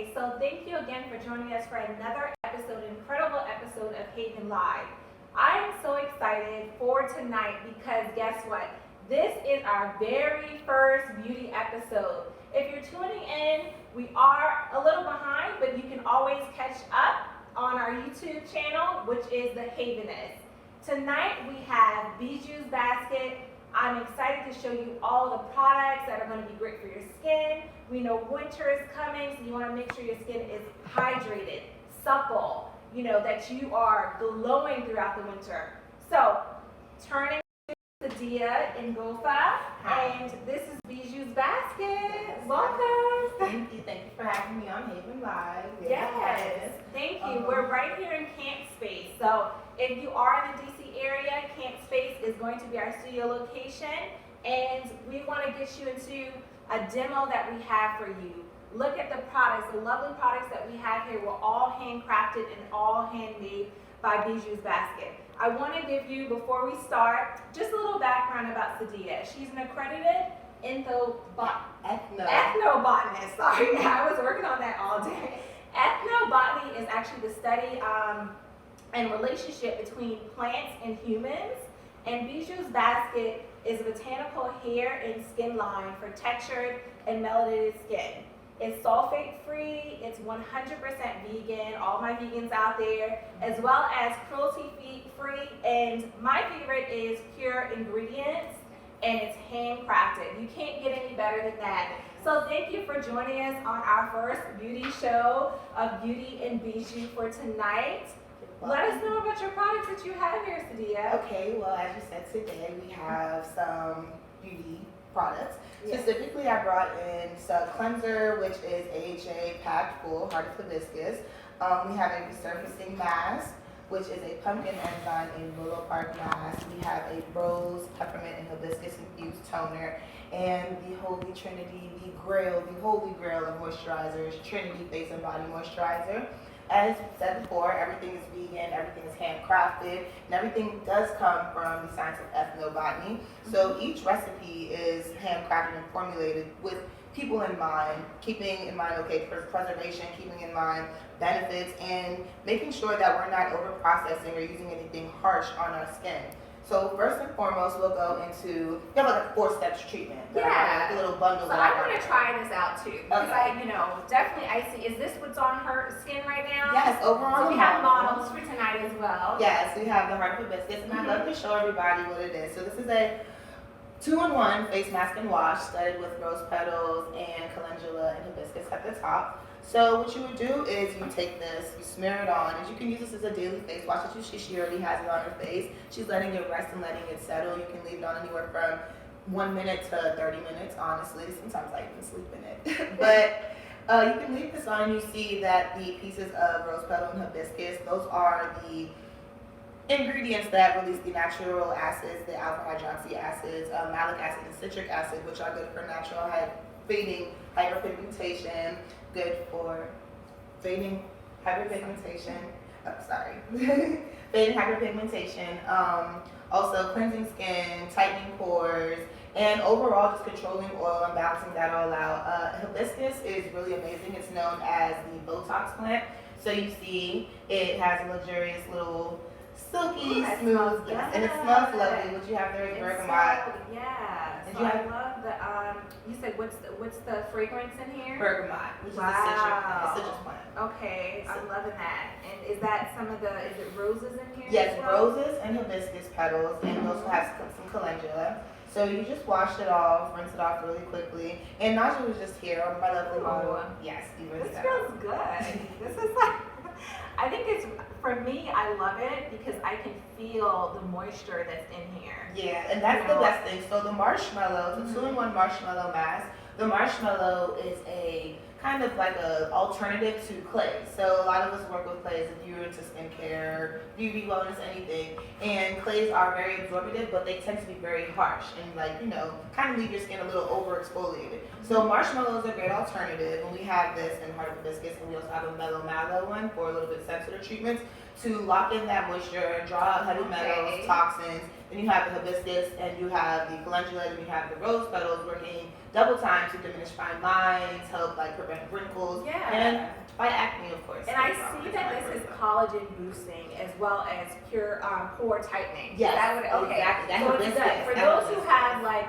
Okay, so thank you again for joining us for another episode, incredible episode of Haven Live. I am so excited for tonight because guess what? This is our very first beauty episode. If you're tuning in, we are a little behind, but you can always catch up on our YouTube channel, which is the HAVENOUS. Tonight we have BIJOUX'S basket. I'm excited to show you all the products that are going to be great for your skin. We know winter is coming, so you want to make sure your skin is hydrated, supple, that you are glowing throughout the winter. So, turning to Dia in Gofa, and this is BIJOUX'S basket. Welcome. Thank you for having me on Haven Live. Yes, thank you. We're right here in Camp Space. So if you are in the DC area, Camp Space is going to be our studio location, and we want to get you into a demo that we have for you. Look at the products, the lovely products that we have here. We're all handcrafted and all handmade by BIJOUX'S basket. I want to give you, before we start, just a little background about Sadia. She's an accredited ethnobotanist. Sorry, I was working on that all day. Ethnobotany is actually the study and relationship between plants and humans. And BIJOUX'S basket is a botanical hair and skin line for textured and melanated skin. It's sulfate free, it's 100% vegan, all my vegans out there, as well as cruelty free, and my favorite is pure ingredients, and it's handcrafted. You can't get any better than that. So thank you for joining us on our first beauty show of Beauty and BIJOUX for tonight. Let us know about your products that you have here, Sadia. Okay, well, as you said, today we have some beauty products. Yes. Specifically, I brought in some cleanser, which is AHA packed full, heart of hibiscus. We have a resurfacing mask, which is a pumpkin enzyme and willow bark mask. We have a rose, peppermint, and hibiscus infused toner, and the holy trinity, the holy grail of moisturizers, Trinity Face and Body Moisturizer. As said before, everything is vegan, everything is handcrafted, and everything does come from the science of ethnobotany. So each recipe is handcrafted and formulated with people in mind, keeping in mind, preservation, keeping in mind benefits, and making sure that we're not over-processing or using anything harsh on our skin. So first and foremost, we'll go into, we have like a 4-step treatment. Yeah. Like a little bundle. So I want to try this out too. Because Okay. definitely I see, is this what's on her skin right now? Yes, over on So the we have model. models for tonight as well. Yes, we have the heart of hibiscus, and I'd love to show everybody what it is. So this is a 2-in-1 face mask and wash studded with rose petals and calendula and hibiscus at the top. So what you would do is you take this, you smear it on, and you can use this as a daily face wash. She already has it on her face. She's letting it rest and letting it settle. You can leave it on anywhere from 1 minute to 30 minutes, honestly. Sometimes I even sleep in it. But you can leave this on and you see that the pieces of rose petal and hibiscus, those are the ingredients that release the natural acids, the alpha hydroxy acids, malic acid, and citric acid, which are good for natural fading hyperpigmentation, good for fading hyperpigmentation. Fading hyperpigmentation. Also cleansing skin, tightening pores, and overall just controlling oil and balancing that all out. Hibiscus is really amazing. It's known as the Botox plant. So you see it has a luxurious little silky, smooth, and it smells lovely. What you have there is bergamot. Yeah. And So I love the, you said what's the fragrance in here? Bergamot, which is a citrus plant. Okay, I'm loving that. And is that is it roses in here? Yes, as well? roses and hibiscus petals, and we also have some calendula. So you just wash it off, rinse it off really quickly. And Naja was just here on my lovely model. Yes, you rinsed This that feels off. good. This is like, I think it's, for me, I love it because I can feel the moisture that's in here. Yeah, and that's the best thing. So the marshmallow, the 2-in-1 marshmallow mask, the marshmallow is a kind of like a alternative to clay. So a lot of us work with clays if you're into skincare, beauty, wellness, anything. And clays are very absorptive, but they tend to be very harsh and kind of leave your skin a little overexfoliated. So marshmallow is a great alternative, and we have this in heart of hibiscus, and we also have a mellow mallow one for a little bit sensitive treatments to lock in that moisture, draw out heavy metals, toxins, Then you have the hibiscus, and you have the calendula, and you have the rose petals working double time to diminish fine lines, help like prevent wrinkles, and fight acne, of course. And I see that this is collagen boosting as well as pure pore tightening. Yes, okay. exactly. So it's good. For those who have like,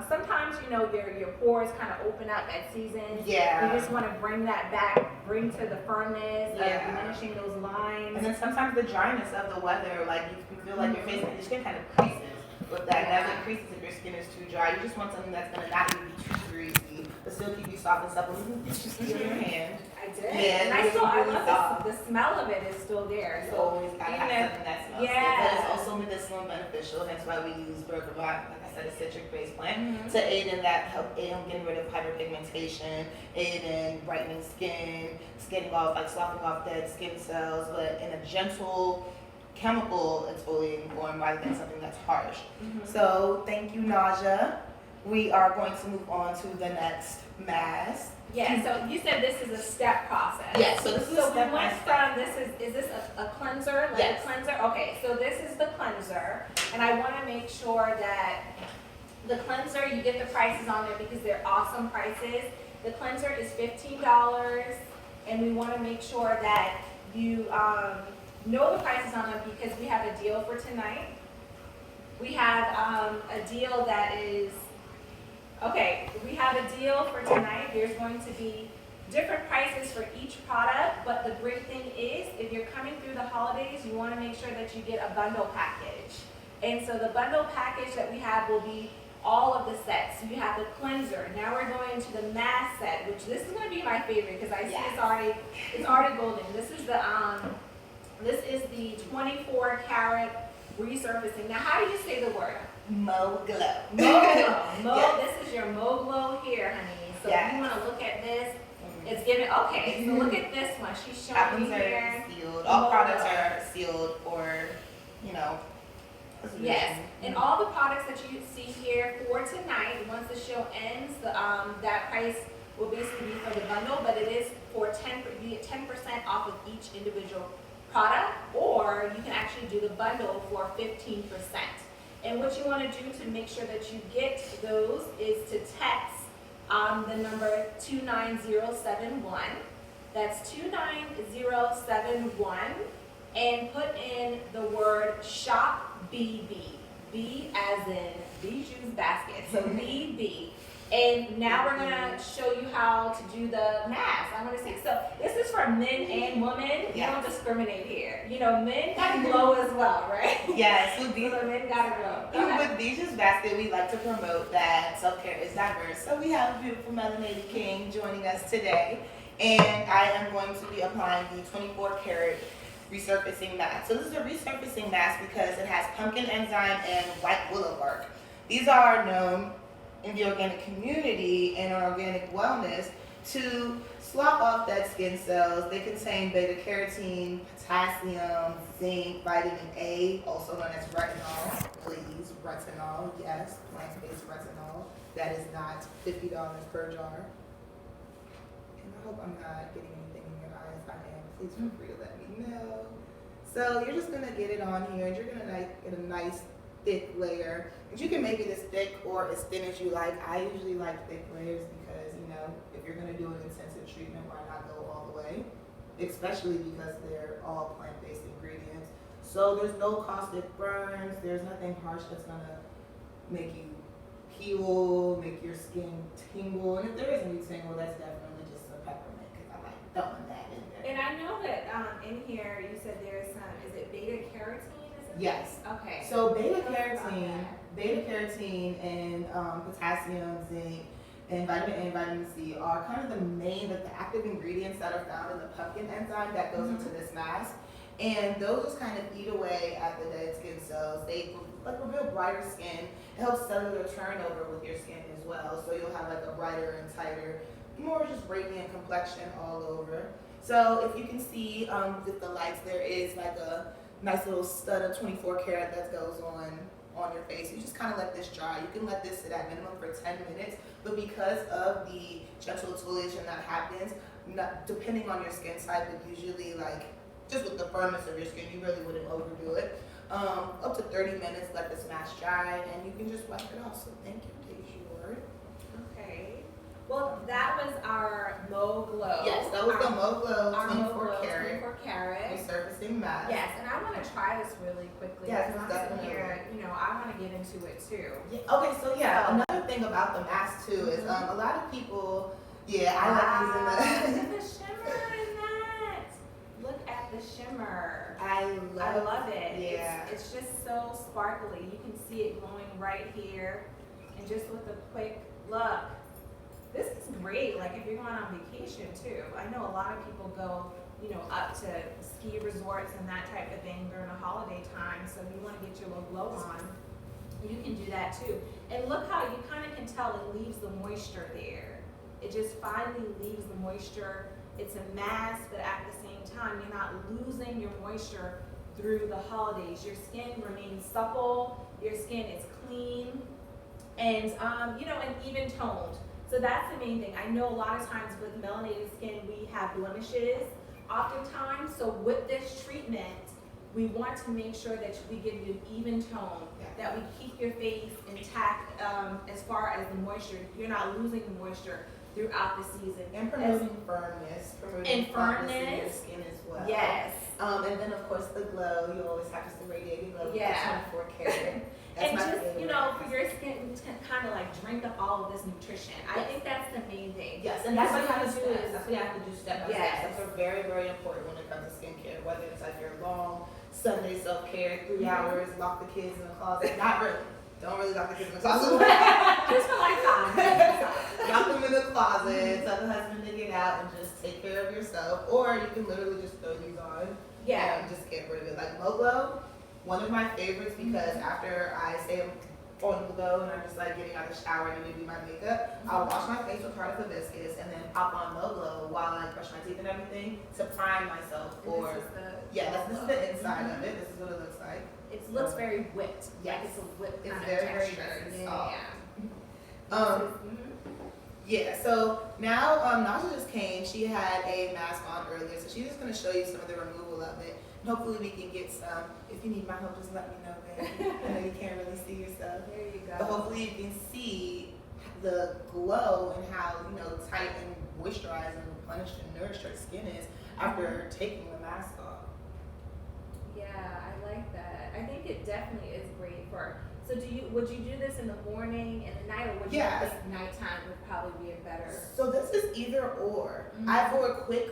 sometimes your pores kind of open up at seasons. Yeah. You just want to bring that back, bring to the firmness, diminishing those lines. And then sometimes the dryness of the weather, like you can feel like your skin kind of creases with that. And as it creases, if your skin is too dry, you just want something that's gonna not even be too greasy, but still keep you soft and supple. You can feel your hand. I did. Yeah, and I love the smell of it is still there. You So always gotta have something that smells good. But it's also medicinal and beneficial. That's why we use bergamot, like I said, a citric-based plant, to aid in that, help aid in getting rid of hyperpigmentation, aid in brightening skin, skinning off, like sloughing off dead skin cells, but in a gentle, chemical exfoliating form rather than something that's harsh. So thank you, Naja. We are going to move on to the next mask. Yeah, so you said this is a step process. Yes, so this is a step we went from is this a cleanser? Like yes. a cleanser? Okay, so this is the cleanser, and I want to make sure that the cleanser, you get the prices on there because they're awesome prices. The cleanser is $15, and we want to make sure that you know the prices on them because we have a deal for tonight. We have a deal that is, okay, we have a deal for tonight. There's going to be different prices for each product, but the great thing is if you're coming through the holidays, you want to make sure that you get a bundle package. And so the bundle package that we have will be all of the sets. So you have the cleanser. Now we're going to the mask set, which this is going to be my favorite because I see it's already golden. This is the 24 karat resurfacing. Now, how do you say the word? Meaux Gleaux. Meaux Gleaux. Meaux, this is your Meaux Gleaux here, honey. So if you want to look at this, it's giving, okay, so look at this one. She's showing me here. Sealed. All products are sealed or, you know. Yes, and all the products that you see here for tonight, once the show ends, that price will basically be for the bundle, but it is for 10% off of each individual product, or you can actually do the bundle for 15%. And what you want to do to make sure that you get those is to text the number 29071. That's 29071, and put in the word SHOPBB. B as in BIJOUX'S basket. So BB. And now we're gonna show you how to do the mask. I'm gonna see. So this is for men and women. You don't discriminate here. You know, men gotta glow as well, right? Yes. So men gotta glow. Even with BIJOUX'S basket, we like to promote that self-care is diverse. So we have a beautiful melanated king joining us today, and I am going to be applying the 24 karat resurfacing mask. So this is a resurfacing mask because it has pumpkin enzyme and white willow bark. These are known in the organic community and organic wellness to slough off dead skin cells. They contain beta carotene, potassium, zinc, vitamin A, also known as retinol. Please, retinol, yes, plant-based retinol. That is not $50 per jar. And I hope I'm not getting anything in your eyes. If I am, please feel free to let me know. So you're just gonna get it on here, and you're gonna get a nice thick layer. And you can make it as thick or as thin as you like. I usually like thick layers because, you know, if you're gonna do an intensive treatment, why not go all the way? Especially because they're all plant-based ingredients. So there's no caustic burns, there's nothing harsh that's gonna make you peel, make your skin tingle. And if there is any tingle, that's definitely just some peppermint because I like throwing that in there. And I know that in here you said there's some, is it beta carotene? Yes. Okay. So beta carotene and potassium, zinc, and vitamin A and vitamin C are kind of the main, like the active ingredients that are found in the pumpkin enzyme that goes into this mask. And those just kind of eat away at the dead skin cells. They like reveal brighter skin. It helps cellular turnover with your skin as well. So you'll have like a brighter and tighter, more just radiant complexion all over. So if you can see with the lights, there is like a nice little stud of 24 karat that goes on your face. You just kind of let this dry. You can let this sit at minimum for 10 minutes, but because of the gentle exfoliation that happens, depending on your skin type, but usually like just with the firmness of your skin, you really wouldn't overdo it. up to 30 minutes, let this mask dry, and you can just wipe it off. So thank you, Dejour. Okay. Well, that was our Meaux Gleaux. Yes, that was the Meaux Gleaux our 24 karat 24 karat. resurfacing mask. Yes, and I want to try this really quickly. Yes, because I'm sitting here, I want to get into it too. Yeah, okay, so another thing about the mask too is a lot of people, I like using Look at the shimmer in that. Look at the shimmer. I love it. Yeah. It's just so sparkly. You can see it glowing right here. And just with a quick look. This is great, like if you're going on vacation too. I know a lot of people go, up to ski resorts and that type of thing during the holiday time. So you want to get your little glow on, you can do that too. And look how you kind of can tell it leaves the moisture there. It just finally leaves the moisture. It's a mask, but at the same time, you're not losing your moisture through the holidays. Your skin remains supple, your skin is clean, and and even toned. So that's the main thing. I know a lot of times with melanated skin, we have blemishes oftentimes. So with this treatment, we want to make sure that we give you an even tone, that we keep your face intact as far as the moisture. You're not losing the moisture throughout the season. And promoting firmness. And firmness in your firmness. skin as well. Yes. And then of course the glow. You always have this radiating glow. Yeah. 24 karat. That's And my just, favorite. for your skin to kind of like drink up all of this nutrition. I think that's the main thing. Yes, and that's what you have to do. is- That's what you have to do step by Yes. step. Steps are very, very important when it comes to skincare. Whether it's like your long Sunday self-care, 3 hours, lock the kids in the closet. Not really. Don't really lock the kids in the closet. Just for like time. Lock them in the closet. Tell the husband to get out and just take care of yourself. Or you can literally just throw these on. Yeah. And just get rid of it. Like Meaux Gleaux, one of my favorites because after I say on the go and I'm just like getting out of the shower and maybe do my makeup, I'll wash my face with part of Hibiscus and then pop on Meaux Gleaux while I brush my teeth and everything to prime myself for. This is the inside of it. This is what it looks like. It looks very whipped. Yes. Like it's a whipped It's kind very, of very texture. nice. So now Naja just came. She had a mask on earlier, so she's just gonna show you some of the removal of it. And hopefully we can get some. If you need my help, just let me know, baby. I know you can't really see yourself. There you go. But hopefully you can see the glow and how tight and moisturized and replenished and nourished her skin is after taking the mask off. Yeah, I like that. I think it definitely is great for. So would you do this in the morning and the night, or would you think nighttime would probably be a better? So this is either or. I for a quick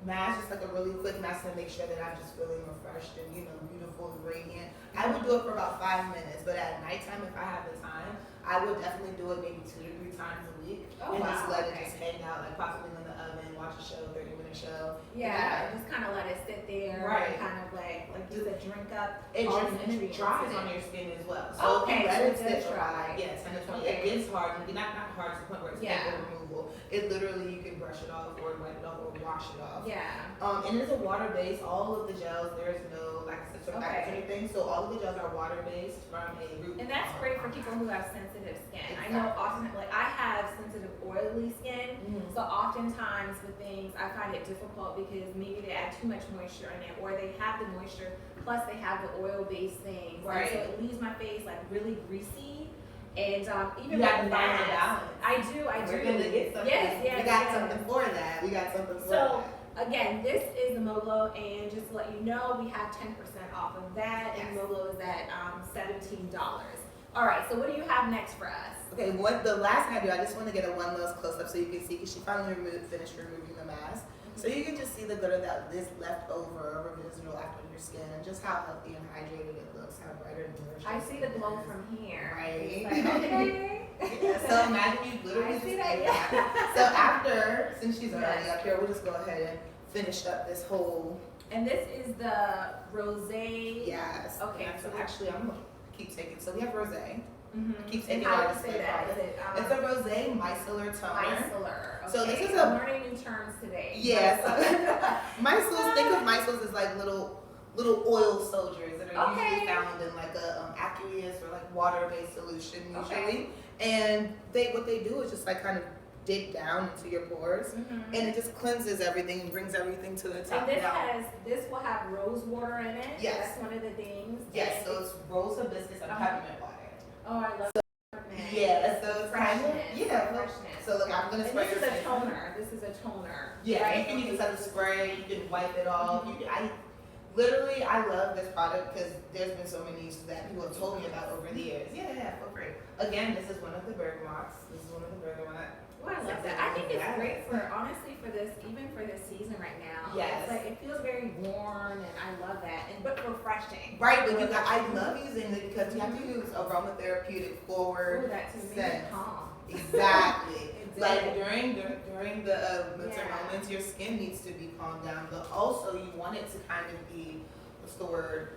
mask, just like a really quick mask to make sure that I'm just feeling refreshed and beautiful and radiant. I would do it for about 5 minutes, but at nighttime, if I have the time, I would definitely do it maybe 2 to 3 times a week just let it just hang out, like possibly in the oven, watch a show, 30-minute show. Yeah, just kind of let it sit there, and kind of like you said, drink up. It dries on your skin as well. So if you let it sit for 10 to 20, it gets hard, not hard to the point where it's painful removal. It literally, you can brush it off or wipe it off or wash it off. Yeah. And it's a water-based. All of the gels, there's no sort of or anything. So all of the gels are water-based from a root. And that's great for people who have sensitive skin. I know often, I have sensitive oily skin, so oftentimes with things, I find it difficult because maybe they add too much moisture in it, or they have the moisture, plus they have the oil-based things. And so it leaves my face like really greasy. And even you have with to find the mask, balance. I do. We're gonna get something. Yes, we got something for that. We got something for that. So again, this is the Meaux Gleaux, and just to let you know, we have 10% off of that, and Meaux Gleaux is at $17. All right, so what do you have next for us? Okay, the last thing I do, I just want to get a one last close up so you can see, because she finally finished removing the mask. So you can just see the glitter that is left over or residual after your skin, and just how healthy and hydrated it looks, how brighter and nourished. I see the glow from here. Right. Like, okay. So imagine you literally I see just that, did that. So after, since she's already up here, we'll just go ahead and finish up this whole. And this is the rosé. Yes. Okay. So actually, I'm gonna keep taking. So we have rosé. Keep And taking how our do you say that? Is it, it's a rosé micellar toner. Micellar. Okay. So this is I'm learning new terms today. Yes. Micelles, think of micelles as like little oil soldiers that are usually found in like a aqueous or like water-based solution usually. And what they do is just like kind of dig down into your pores, and it just cleanses everything and brings everything to the top. And this will have rose water in it. Yes. So that's one of the things. Yes, so it's rose hibiscus and peppermint water. Oh, I love peppermint. Yeah, so it's freshness. freshness. So look, I'm gonna spray this your is a face. toner. This is a toner. Yeah, right? you can use it as a spray. You can wipe it off. Literally, I love this product because there's been so many uses that people have told me about over the years. Yeah, feel free. Again, this is one of the bergamots. Oh, I love that. I think it's great for, honestly, for this, even for this season right now. Yes. It's like, it feels very warm, and I love that, but refreshing. Right, but I love using it because you have to use aromatherapeutic forward Ooh, that to me scent. calm. Exactly. It Like did. during the winter moments, your skin needs to be calmed down, but also you want it to kind of be, what's the word?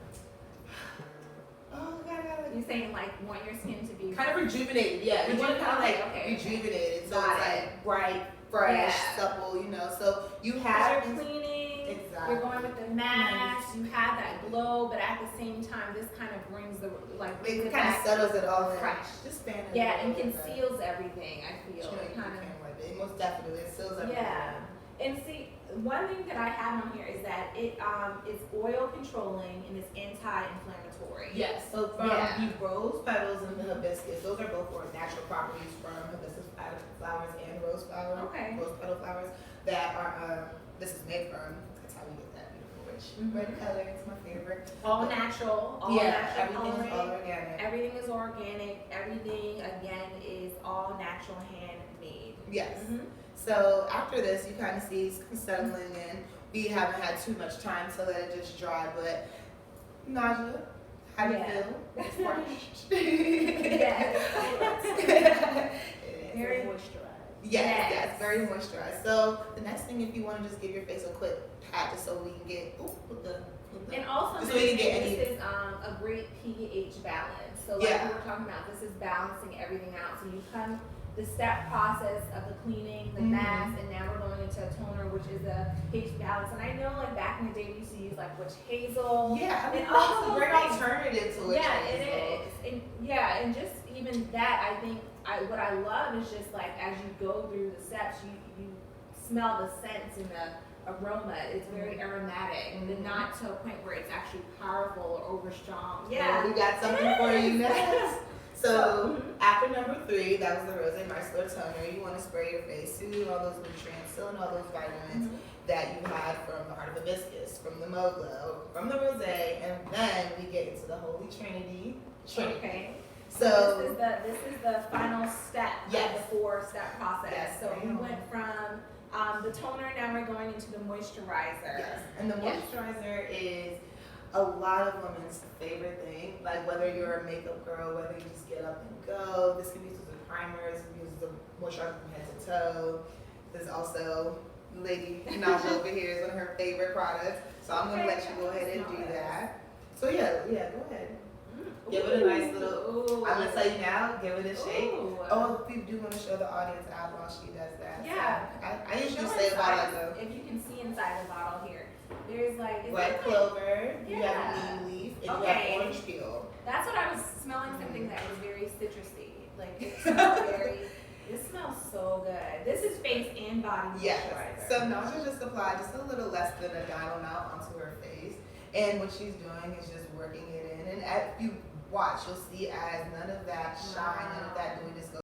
Oh God, You're saying like want your skin to be kind of rejuvenated. Yeah, you want it kind of like rejuvenated, so it's like bright, fresh, supple. So you have you're cleaning. Exactly. You're going with the mask. You have that glow, but at the same time, this kind of brings the it kind of settles it all in. Fresh. Just fan it. Yeah, and conceals everything. I feel it most definitely it seals everything. Yeah, and see, one thing that I have on here is that it is oil controlling and it's anti-inflammatory. Yes. So from the rose petals and the hibiscus, those are both for natural properties from hibiscus flowers and rose petal flowers that are this is made from. That's how we get that beautiful rich red color. It's my favorite. All natural. All natural everything is all organic. Everything is organic. Everything again is all natural, handmade. Yes. So after this, you kind of see it's settling in. We haven't had too much time to let it just dry, but Naja, how do you feel? It's fresh. Very moisturized. Yes, very moisturized. So the next thing, if you want to just give your face a quick pat, just so we can get and also so we can get this is a great pH balance. So like we were talking about, this is balancing everything out. So you come the step process of the cleaning, the mask, and now we're going into a toner, which is a pH balance. And I know, like back in the day, we used to use like witch hazel. Yeah, and also a great alternative to witch hazel. It is. And just even that, I think what I love is just like as you go through the steps, you smell the scents and the aroma. It's very aromatic, but not to a point where it's actually powerful or over strong. Yeah, we got something for you next. So after number 3, that was the Rose Micellar toner. You want to spray your face, soothing all those nutrients, filling all those vitamins that you had from the heart of hibiscus, from the Meaux, from the rosé, and then we get into the Holy Trinity. Okay. So this is the final step of the 4-step process. Yes. So we went from the toner, now we're going into the moisturizer. Yes. And the moisturizer is a lot of women's favorite thing. Like whether you're a makeup girl, whether you just get up and go. This can be used as a primer, this can be used as a moisturizer from head to toe. There's also Lady Naja over here is one of her favorite products. So I'm gonna let you go ahead and do that. So yeah, go ahead. Give it a nice little, I'm going to tell you now, give it a shake. Oh, we do want to show the audience out while she does that. Yeah. So I usually say about like if you can see inside the bottle here, there's like white clover, you have a neem leaf, and you have orange peel. That's what I was smelling, something that was very citrusy. Like it smells this smells so good. This is face and body moisturizer. So Naja just applied just a little less than a dime amount onto her face. And what she's doing is just working it in. And if you watch, you'll see as none of that shine, none of that doing this goes